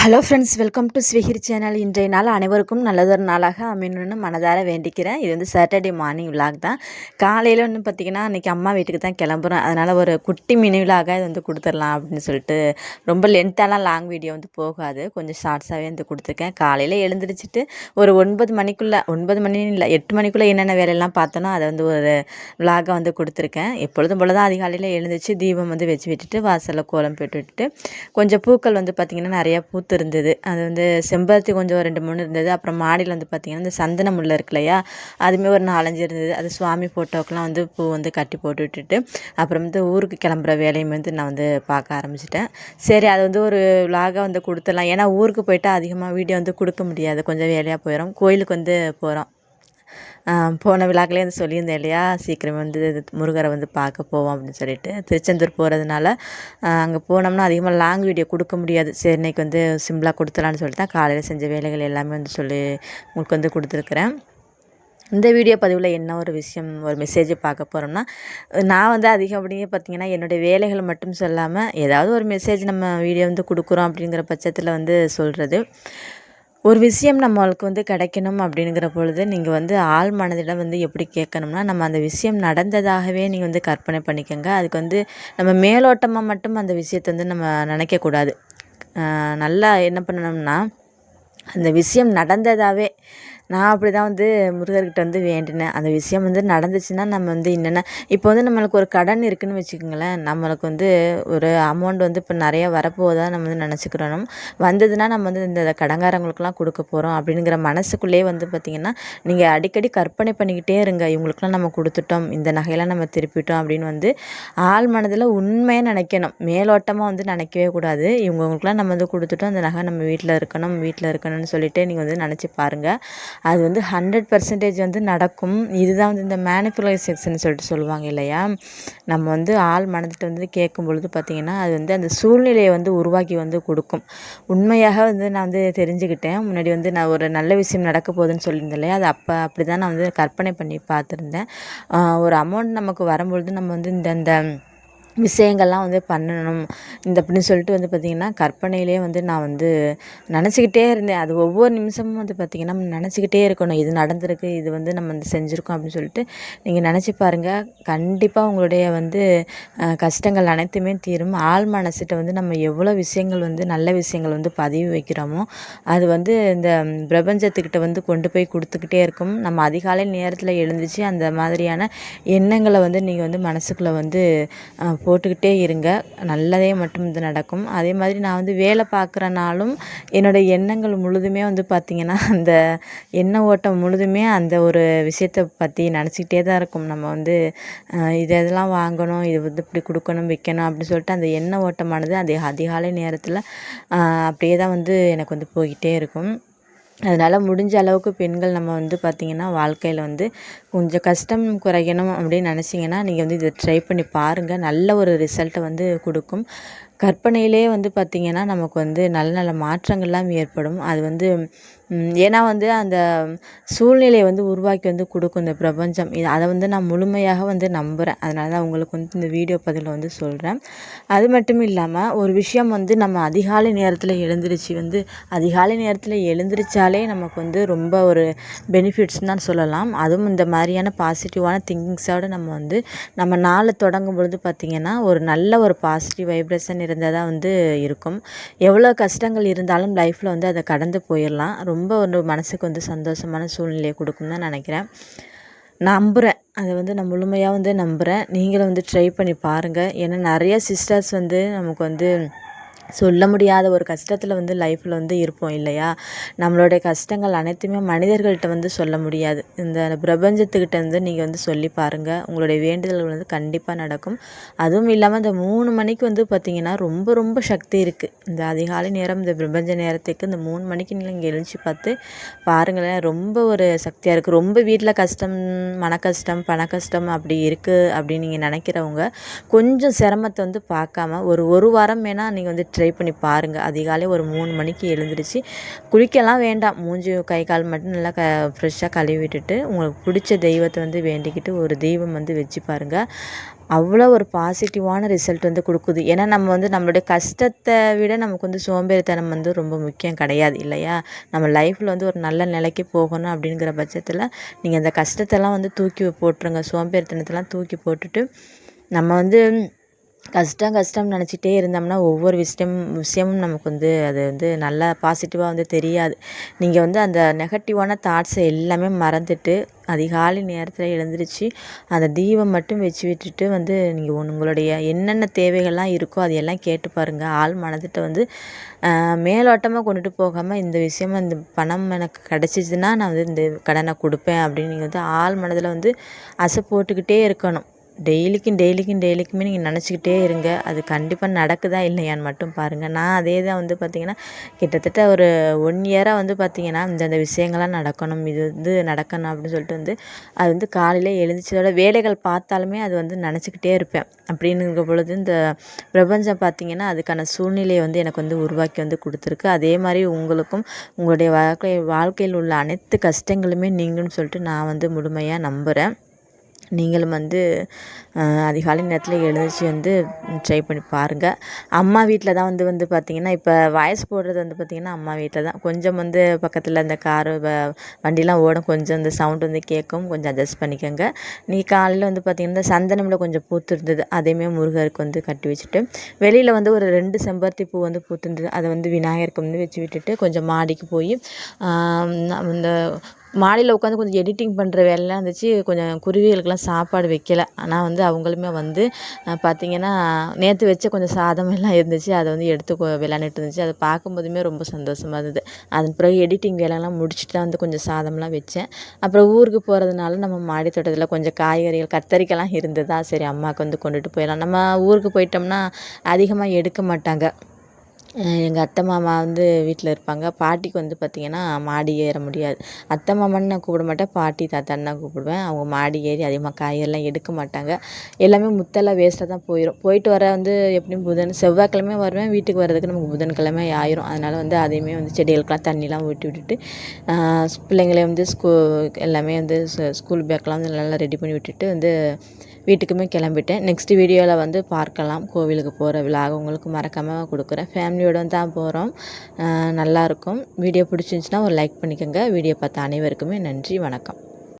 Hello friends, welcome to ஸ்விஹிர் channel. இன்றைய நாள் அனைவருக்கும் நல்லதொரு நாளாக அமையணும்னு மனதார வேண்டிக்கிறேன். இது வந்து சாட்டர்டே மார்னிங் விலாக் தான். காலையில் வந்து பார்த்திங்கன்னா இன்றைக்கி அம்மா வீட்டுக்கு தான் கிளம்புறோம். அதனால் ஒரு குட்டி மினி விலாக இது வந்து கொடுத்துடலாம் அப்படின்னு சொல்லிட்டு ரொம்ப லென்த்தாலாம் லாங் வீடியோ வந்து போகாது, கொஞ்சம் ஷார்ட்ஸாகவே வந்து கொடுத்துருக்கேன். காலையில் எழுந்திரிச்சிட்டு ஒரு 9 மணிக்குள்ளே 9 மணி இல்லை 8 மணிக்குள்ளே என்னென்ன வேலையெல்லாம் பார்த்தோன்னா அதை வந்து ஒரு விலாகை வந்து கொடுத்துருக்கேன். எப்பொழுதும் போல தான் அதிகாலையில் எழுந்திரிச்சு தீபம் வந்து வச்சு விட்டுட்டு வாசலில் கோலம் போட்டு விட்டுட்டு கொஞ்சம் பூக்கள் வந்து பார்த்திங்கன்னா நிறையா இருந்தது. அது வந்து செம்பருத்தி கொஞ்சம் 2, 3 இருந்தது. அப்புறம் மாடியில் வந்து பார்த்திங்கன்னா இந்த சந்தன முல்லை இருக்கு இல்லையா, அதுவுமே ஒரு 4, 5 இருந்தது. அது சுவாமி ஃபோட்டோக்கெலாம் வந்து பூ வந்து கட்டி போட்டு விட்டுட்டு அப்புறம் வந்து ஊருக்கு கிளம்புற வேலையும் வந்து நான் வந்து பார்க்க ஆரம்பிச்சிட்டேன். சரி, அது வந்து ஒரு விலாகாக வந்து கொடுத்துடலாம். ஏன்னா ஊருக்கு போயிட்டு அதிகமாக வீடியோ வந்து கொடுக்க முடியாது, கொஞ்சம் வேலையாக போயிடும். கோயிலுக்கு வந்து போகிறோம். போன விழாக்களே வந்து சொல்லியிருந்தேன் இல்லையா, சீக்கிரம் வந்து முருகரை வந்து பார்க்க போவோம் அப்படின்னு சொல்லிட்டு திருச்செந்தூர் போகிறதுனால அங்கே போனோம்னா அதிகமாக லாங் வீடியோ கொடுக்க முடியாது. சரி, இன்றைக்கி வந்து சிம்பிளாக கொடுத்துலான்னு சொல்லிட்டு தான் காலையில் செஞ்ச வேலைகள் எல்லாமே வந்து சொல்லி உங்களுக்கு வந்து கொடுத்துருக்குறேன். இந்த வீடியோ பதிவில் என்ன ஒரு விஷயம், ஒரு மெசேஜ் பார்க்க போகிறோம்னா, நான் வந்து அதிகப்படியே பார்த்திங்கன்னா என்னுடைய வேலைகளை மட்டும் சொல்லாமல் ஏதாவது ஒரு மெசேஜ் நம்ம வீடியோ வந்து கொடுக்குறோம் அப்படிங்கிற பட்சத்தில் வந்து சொல்கிறது. ஒரு விஷயம் நம்மளுக்கு வந்து கிடைக்கணும் அப்படிங்கிற பொழுது நீங்கள் வந்து ஆழ் மனதில் வந்து எப்படி கேட்கணும்னா, நம்ம அந்த விஷயம் நடந்ததாகவே நீங்கள் வந்து கற்பனை பண்ணிக்கோங்க. அதுக்கு வந்து நம்ம மேலோட்டமாக மட்டும் அந்த விஷயத்தை வந்து நம்ம நினைக்கக்கூடாது. நல்லா என்ன பண்ணணும்னா, அந்த விஷயம் நடந்ததாகவே நான் அப்படி தான் வந்து முருகர்கிட்ட வந்து வேண்டினேன். அந்த விஷயம் வந்து நடந்துச்சுன்னா நம்ம வந்து என்னென்ன இப்போ வந்து நம்மளுக்கு ஒரு கடன் இருக்குதுன்னு வச்சுக்கோங்களேன். நம்மளுக்கு வந்து ஒரு அமௌண்ட் வந்து இப்போ நிறைய வரப்போகுதா நம்ம வந்து நினச்சிக்கிறோம். வந்ததுன்னா நம்ம வந்து இந்த கடங்காரங்களுக்குலாம் கொடுக்க போகிறோம் அப்படிங்கிற மனசுக்குள்ளேயே வந்து பார்த்திங்கன்னா நீங்கள் அடிக்கடி கற்பனை பண்ணிக்கிட்டே இருங்க. இவங்களுக்குலாம் நம்ம கொடுத்துட்டோம், இந்த நகையெல்லாம் நம்ம திருப்பிட்டோம் அப்படின்னு வந்து ஆள் மனதில் உண்மையாக நினைக்கணும். மேலோட்டமாக வந்து நினைக்கவே கூடாது. இவங்களுக்குலாம் நம்ம வந்து கொடுத்துட்டோம், அந்த நகை நம்ம வீட்டில் இருக்கணும்னு சொல்லிட்டு நீங்கள் வந்து நினச்சி பாருங்கள். அது வந்து 100% வந்து நடக்கும். இதுதான் வந்து இந்த மேனிபுலேஷன் சொல்லிட்டு சொல்லுவாங்க இல்லையா. நம்ம வந்து ஆள் மனதிட்ட வந்து கேட்கும் பொழுது பார்த்திங்கன்னா அது வந்து அந்த சூழ்நிலையை வந்து உருவாக்கி வந்து கொடுக்கும். உண்மையாக வந்து நான் வந்து தெரிஞ்சுக்கிட்டேன். முன்னாடி வந்து நான் ஒரு நல்ல விஷயம் நடக்க போகுதுன்னு சொல்லியிருந்தேன் இல்லையா, அது அப்படி தான் நான் வந்து கற்பனை பண்ணி பார்த்துருந்தேன். ஒரு அமௌண்ட் நமக்கு வரும்பொழுது நம்ம வந்து இந்த விஷயங்கள்லாம் வந்து பண்ணணும் அப்படின்னு சொல்லிட்டு வந்து பார்த்திங்கன்னா கற்பனையிலே வந்து நான் வந்து நினச்சிக்கிட்டே இருந்தேன். அது ஒவ்வொரு நிமிஷமும் வந்து பார்த்திங்கன்னா நம்ம நினச்சிக்கிட்டே இருக்கணும். இது நடந்திருக்கு, இது வந்து நம்ம வந்து செஞ்சுருக்கோம் அப்படின்னு சொல்லிட்டு நீங்கள் நினச்சி பாருங்கள். கண்டிப்பாக உங்களுடைய வந்து கஷ்டங்கள் அனைத்துமே தீரும். ஆழ் மனசிட்ட வந்து நம்ம எவ்வளோ விஷயங்கள் வந்து நல்ல விஷயங்கள் வந்து பதிவு வைக்கிறோமோ அது வந்து இந்த பிரபஞ்சத்துக்கிட்ட வந்து கொண்டு போய் கொடுத்துக்கிட்டே இருக்கும். நம்ம அதிகாலை நேரத்தில் எழுந்திரிச்சு அந்த மாதிரியான எண்ணங்களை வந்து நீங்கள் வந்து மனசுக்குள்ளே வந்து போட்டுக்கிட்டே இருங்க. நல்லதே மட்டும் இது நடக்கும். அதே மாதிரி நான் வந்து வேலை பார்க்குறனாலும் என்னோடய எண்ணங்கள் முழுதுமே வந்து பார்த்திங்கன்னா அந்த எண்ண ஓட்டம் முழுதுமே அந்த ஒரு விஷயத்தை பற்றி நினச்சிக்கிட்டே தான் இருக்கும். நம்ம வந்து இதெல்லாம் வாங்கணும், இது வந்து இப்படி கொடுக்கணும், விற்கணும் அப்படின்னு சொல்லிட்டு அந்த எண்ண ஓட்டமானது அது அதிகாலை நேரத்தில் அப்படியே தான் வந்து எனக்கு வந்து போய்கிட்டே இருக்கும். அதனால் முடிஞ்ச அளவுக்கு பெண்கள் நம்ம வந்து பார்த்திங்கன்னா வாழ்க்கையில் வந்து கொஞ்சம் கஷ்டம் குறையணும் அப்படின்னு நினச்சிங்கன்னா நீங்கள் வந்து இதை ட்ரை பண்ணி பாருங்கள். நல்ல ஒரு ரிசல்ட்டை வந்து கொடுக்கும். கற்பனையிலே வந்து பார்த்திங்கன்னா நமக்கு வந்து நல்ல நல்ல மாற்றங்கள்லாம் ஏற்படும். அது வந்து ஏன்னா வந்து அந்த சூழ்நிலையை வந்து உருவாக்கி வந்து கொடுக்கும் இந்த பிரபஞ்சம். அதை வந்து நான் முழுமையாக வந்து நம்புகிறேன். அதனால தான் உங்களுக்கு வந்து இந்த வீடியோ பதிவில் வந்து சொல்கிறேன். அது மட்டும் இல்லாமல் ஒரு விஷயம் வந்து நம்ம அதிகாலை நேரத்தில் எழுந்திரிச்சாலே நமக்கு வந்து ரொம்ப ஒரு பெனிஃபிட்ஸ்னு தான் சொல்லலாம். அதுவும் இந்த மாதிரியான பாசிட்டிவான திங்கிங்ஸோடு நம்ம வந்து நம்ம நாளை தொடங்கும் பொழுது பார்த்திங்கன்னா ஒரு நல்ல ஒரு பாசிட்டிவ் வைப்ரேஷன் இருந்தால் தான் வந்து இருக்கும். எவ்வளோ கஷ்டங்கள் இருந்தாலும் லைஃப்பில் வந்து அதை கடந்து போயிடலாம். ரொம்ப ஒரு மனசுக்கு வந்து சந்தோஷமான சூழ்நிலையை கொடுக்கும் தான் நினைக்கிறேன். நம்புகிறேன். அதை வந்து நான் முழுமையாக வந்து நம்புகிறேன். நீங்களும் வந்து ட்ரை பண்ணி பாருங்கள். ஏன்னா நிறைய சிஸ்டர்ஸ் வந்து நமக்கு வந்து சொல்ல முடியாத ஒரு கஷ்டத்தில் வந்து லைஃப்பில் வந்து இருப்போம் இல்லையா. நம்மளுடைய கஷ்டங்கள் அனைத்துமே மனிதர்கள்ட்ட வந்து சொல்ல முடியாது. இந்த பிரபஞ்சத்துக்கிட்ட வந்து நீங்கள் வந்து சொல்லி பாருங்கள். உங்களுடைய வேண்டுதல்கள் வந்து கண்டிப்பாக நடக்கும். அதுவும் இல்லாமல் இந்த 3 மணிக்கு வந்து பார்த்திங்கன்னா ரொம்ப ரொம்ப சக்தி இருக்குது. இந்த அதிகாலை நேரம், இந்த பிரபஞ்ச நேரத்துக்கு இந்த 3 மணிக்கு நீங்கள் எழுச்சி பார்த்து பாருங்களேன். ரொம்ப ஒரு சக்தியாக இருக்குது. ரொம்ப வீட்டில் கஷ்டம், மன கஷ்டம், பண கஷ்டம் அப்படி இருக்குது அப்படின்னு நீங்கள் நினைக்கிறவங்க கொஞ்சம் சிரமத்தை வந்து பார்க்காம ஒரு வாரம் வேணால் நீங்கள் வந்து ட்ரை பண்ணி பாருங்கள். அதிகாலை ஒரு 3 மணிக்கு எழுந்திரிச்சு குளிக்கலாம் வேண்டாம், மூஞ்சி கை கால் மட்டும் நல்லா ஃப்ரெஷ்ஷாக கழுவி விட்டுட்டு உங்களுக்கு பிடிச்ச தெய்வத்தை வந்து வேண்டிக்கிட்டு ஒரு தெய்வம் வந்து வச்சு பாருங்கள். அவ்வளோ ஒரு பாசிட்டிவான ரிசல்ட் வந்து கொடுக்குது. ஏன்னா நம்ம வந்து நம்மளுடைய கஷ்டத்தை விட நமக்கு வந்து சோம்பேறித்தனம் வந்து ரொம்ப முக்கியம் கிடையாது இல்லையா? நம்ம லைஃப்பில் வந்து ஒரு நல்ல நிலைக்கு போகணும் அப்படிங்கிற பட்சத்தில் நீங்கள் அந்த கஷ்டத்தெல்லாம் வந்து தூக்கி போட்டுருங்க. சோம்பேறித்தனத்தெல்லாம் தூக்கி போட்டுட்டு நம்ம வந்து கஷ்டம் கஷ்டம்னு நினச்சிட்டே இருந்தோம்னா ஒவ்வொரு விஷயமும் நமக்கு வந்து அது வந்து நல்லா பாசிட்டிவாக வந்து தெரியாது. நீங்கள் வந்து அந்த நெகட்டிவான தாட்ஸை எல்லாமே மறந்துட்டு அதிகாலை நேரத்தில் எழுந்திரிச்சு அந்த தீபம் மட்டும் வச்சு விட்டுட்டு வந்து நீங்கள் உங்களுடைய என்னென்ன தேவைகள்லாம் இருக்கோ அதையெல்லாம் கேட்டு பாருங்கள். ஆள் மனதிட்ட வந்து மேலோட்டமாக கொண்டுட்டு போகாமல் இந்த விஷயமா இந்த பணம் எனக்கு கிடச்சிச்சின்னா நான் வந்து இந்த கடனை கொடுப்பேன் அப்படின்னு நீங்கள் வந்து ஆள் மனதில் வந்து அசை போட்டுக்கிட்டே இருக்கணும். டெய்லிக்குமே நீங்கள் நினச்சிக்கிட்டே இருங்க. அது கண்டிப்பாக நடக்குதா இல்லையான்னு மட்டும் பாருங்கள். நான் அதே தான் வந்து பார்த்திங்கன்னா கிட்டத்தட்ட ஒரு 1 இயராக வந்து பார்த்திங்கன்னா இந்தந்த விஷயங்கள்லாம் நடக்கணும், இது வந்து நடக்கணும் அப்படின்னு சொல்லிட்டு வந்து அது வந்து காலையில் எழுந்திரிச்சதோட வேலைகள் பார்த்தாலுமே அது வந்து நினச்சிக்கிட்டே இருப்பேன். அப்படின்னுங்கிற பொழுது இந்த பிரபஞ்சம் பார்த்திங்கன்னா அதுக்கான சூழ்நிலையை வந்து எனக்கு வந்து உருவாக்கி வந்து கொடுத்துருக்கு. அதே மாதிரி உங்களுக்கும் உங்களுடைய வாழ்க்கையில் உள்ள அனைத்து கஷ்டங்களுமே நீங்கும்னு சொல்லிட்டு நான் வந்து முழுமையாக நம்புகிறேன். நீங்களும் வந்து அதிகாலை நேரத்தில் எழுந்திரிச்சி வந்து ட்ரை பண்ணி பாருங்கள். அம்மா வீட்டில் தான் வந்து பார்த்திங்கன்னா இப்போ வாய்ஸ் போடுறது வந்து பார்த்திங்கன்னா அம்மா வீட்டில் தான். கொஞ்சம் வந்து பக்கத்தில் இந்த காரு வண்டிலாம் ஓடும், கொஞ்சம் இந்த சவுண்ட் வந்து கேட்கும், கொஞ்சம் அட்ஜஸ்ட் பண்ணிக்கோங்க. காலையில் வந்து பார்த்திங்கன்னா இந்த சந்தனமில் கொஞ்சம் பூத்துருந்தது, அதையுமே முருகருக்கு வந்து கட்டி வச்சுட்டு வெளியில் வந்து ஒரு 2 செம்பருத்தி பூ வந்து பூத்துருந்தது, அதை வந்து விநாயகருக்கு வந்து வச்சு விட்டுட்டு கொஞ்சம் மாடிக்கு போய் இந்த மாடியில் உட்காந்து கொஞ்சம் எடிட்டிங் பண்ணுற வேலைலாம் இருந்துச்சு. கொஞ்சம் குருவிகளுக்கெல்லாம் சாப்பாடு வைக்கல. ஆனால் வந்து அவங்களுமே வந்து பார்த்திங்கன்னா நேற்று வச்ச கொஞ்சம் சாதம் எல்லாம் இருந்துச்சு, அதை வந்து எடுத்து விளையாண்டுட்டு இருந்துச்சு. அதை பார்க்கும்போதுமே ரொம்ப சந்தோஷமாக இருந்தது. அதன் பிறகு எடிட்டிங் வேலைலாம் முடிச்சுட்டு தான் வந்து கொஞ்சம் சாதம்லாம் வச்சேன். அப்புறம் ஊருக்கு போகிறதுனால நம்ம மாடி தோட்டத்தில் கொஞ்சம் காய்கறிகள் கத்தரிக்காய்லாம் இருந்ததா, சரி அம்மாவுக்கு வந்து கொண்டுட்டு போயிடலாம். நம்ம ஊருக்கு போயிட்டோம்னா அதிகமாக எடுக்க மாட்டாங்க. எங்கள் அத்தை மாமா வந்து வீட்டில் இருப்பாங்க. பாட்டிக்கு வந்து பார்த்திங்கன்னா மாடி ஏற முடியாது. அத்தை மாமான்னு நான் கூப்பிட மாட்டேன், பாட்டி தாத்தான்னு தான் கூப்பிடுவேன். அவங்க மாடி ஏறி அதிகமாக காயெல்லாம் எடுக்க மாட்டாங்க. எல்லாமே முத்தெல்லாம் வேஸ்ட்டாக தான் போயிடும். போயிட்டு வர வந்து எப்படியும் செவ்வாய்க்கிழமை வருவேன். வீட்டுக்கு வர்றதுக்கு நமக்கு புதன்கிழமை ஆயிரும். அதனால் வந்து அதையுமே வந்து செடிகளுக்கெல்லாம் தண்ணிலாம் ஊற்றி விட்டுட்டு பிள்ளைங்களே வந்து எல்லாமே வந்து ஸ்கூல் பேக்கெலாம் வந்து நல்லா ரெடி பண்ணி விட்டுட்டு வந்து வீட்டுக்குமே கிளம்பிட்டேன். நெக்ஸ்ட் வீடியோவில் வந்து பார்க்கலாம். கோவிலுக்கு போகிற விலாக் உங்களுக்கு மறக்காமல் கொடுக்குறேன். ஃபேமிலியோடு தான் போகிறோம். நல்லாயிருக்கும். வீடியோ பிடிச்சிருந்துச்சின்னா ஒரு லைக் பண்ணிக்கோங்க. வீடியோ பார்த்த அனைவருக்குமே நன்றி, வணக்கம்.